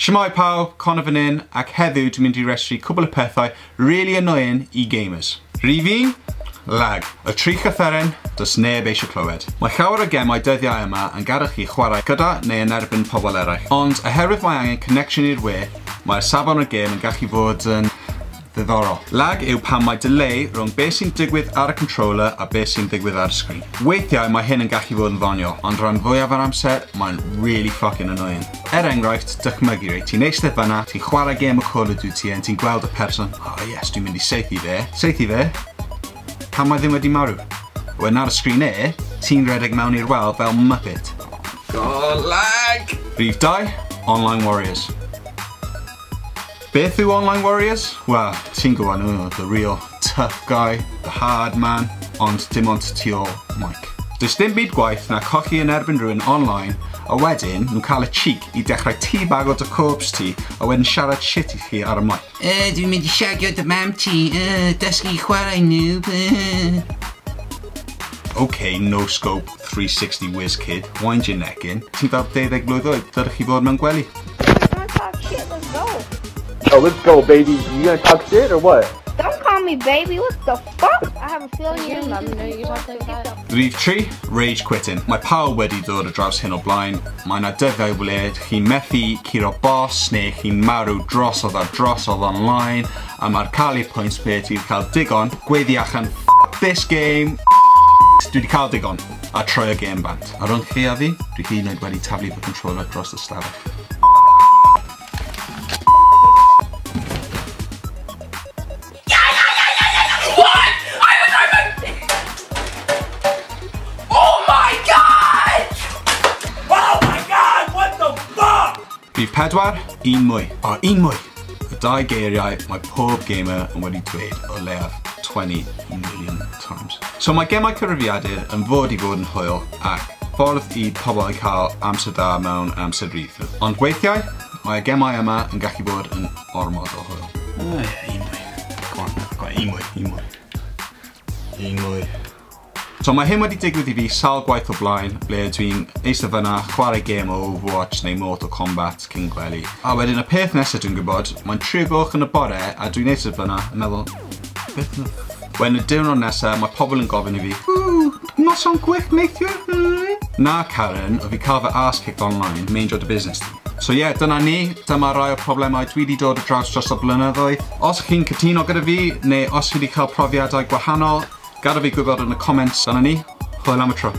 Shmai pawb, Connor fan hyn, ac heddiw dwi'n mynd I restru cwbl o pethau really annoying I gamers. Rhif 1, lag. Y tri chyfferen, does neb eisiau clywed. Mae llawer o gemau dyddiau yma yn gadwch chi chwarae gyda neu yn erbyn pobl eraill. Ond oherwydd mae angen connection i'r we, mae'r safon o'r gêm yn gallu fod yn ddiddorol. Lag yw pan mae delay rhwng beth sy'n digwydd ar y controller a beth sy'n digwydd ar y sgrin. Weithiau mae hyn yn gallu fod yn ddoniol, ond rhan fwyaf o'r amser, mae'n really fucking annoying. Enghraifft, dychmygu rei, ti'n eistedd fanna, ti'n chwarae gêm o Call of Duty a ti'n gweld y person, oh yes, dwi'n mynd I saethu fe. Saethu fe? Pan mae ddim wedi marw. Wedyn ar y sgrin ti'n redeg mewn i'r wal fel Muppet. God, lag! Rhif 2, Online Warriors. Beth yw Online Warriors? Wel, ti'n gwybod nhw, the real tough guy, the hard man, ond dim ond tu ôl mic. Does dim byd gwaith na cochi yn erbyn rhywun online, a wedyn nhw'n cael y cheek I dechrau teabag o dy corpse ti, a wedyn siarad shit I chi ar y mic. Dwi'n mynd I siagio dy mam ti, dysgu I chwarae noob. OK, no scope, 360 whiz kid, wind your neck in. Ti'n fel 12 blwydd oed, dydych chi fod mewn gwely. Let's go. Oh, let's go, baby. You gonna talk shit or what? Don't call me baby. What the fuck? I have a feeling you're not know you talk like that. Rhif 3, rage quitting. Mae pawb wedi dod o draws hyn o blaen. Mae 'na dyddiau ble chi'n methu curo boss neu chi'n marw drosodd a drosodd online a mae'r cael points pe ti'n cael digon gweddi allan this game dwi wedi cael digon a troi y game bant. A rhwng chi a fi, dwi hyd yn oed wedi taflu fy controller dros y stafell. Rhif 4, un mwy. O, un mwy. Y dau geiriau mae pob gamer yn wedi dweud o leiaf 20 million times. So mae gemau cyfrifiadur yn fod I fod yn hwyl ac ffordd I pobl I cael amser da mewn amser rydd. Ond weithiau, mae y gemau yma yn gallu bod yn ormod o hwyl. O ie, un mwy. Go on, un mwy, un mwy. Un mwy. So mae hyn wedi digwydd I fi sawl gwaith o blaen, ble dwi'n eistedd fyna, chwarae game o Overwatch neu Mortal Kombat cyn gwely. A wedyn y peth nesaf dwi'n gwybod, mae'n 3 gloch yn y bore a dwi'n eistedd fyna yn meddwl, beth yna? Wedyn y diwrnod nesaf, mae pobl yn gofyn I fi, noson gwych neithiwr? Na Karen, o fi cael fy ass kicked online, meindio dy busnes ti. So ie, dyna ni, dyma rai o problemau dwi wedi dod o draws dros y blynyddoedd. Os chi'n cytuno gyda fi, neu os chi wedi cael profiadau gwahanol, gada fi gwybod yn y comments. Dyna ni, hwyl am y tro.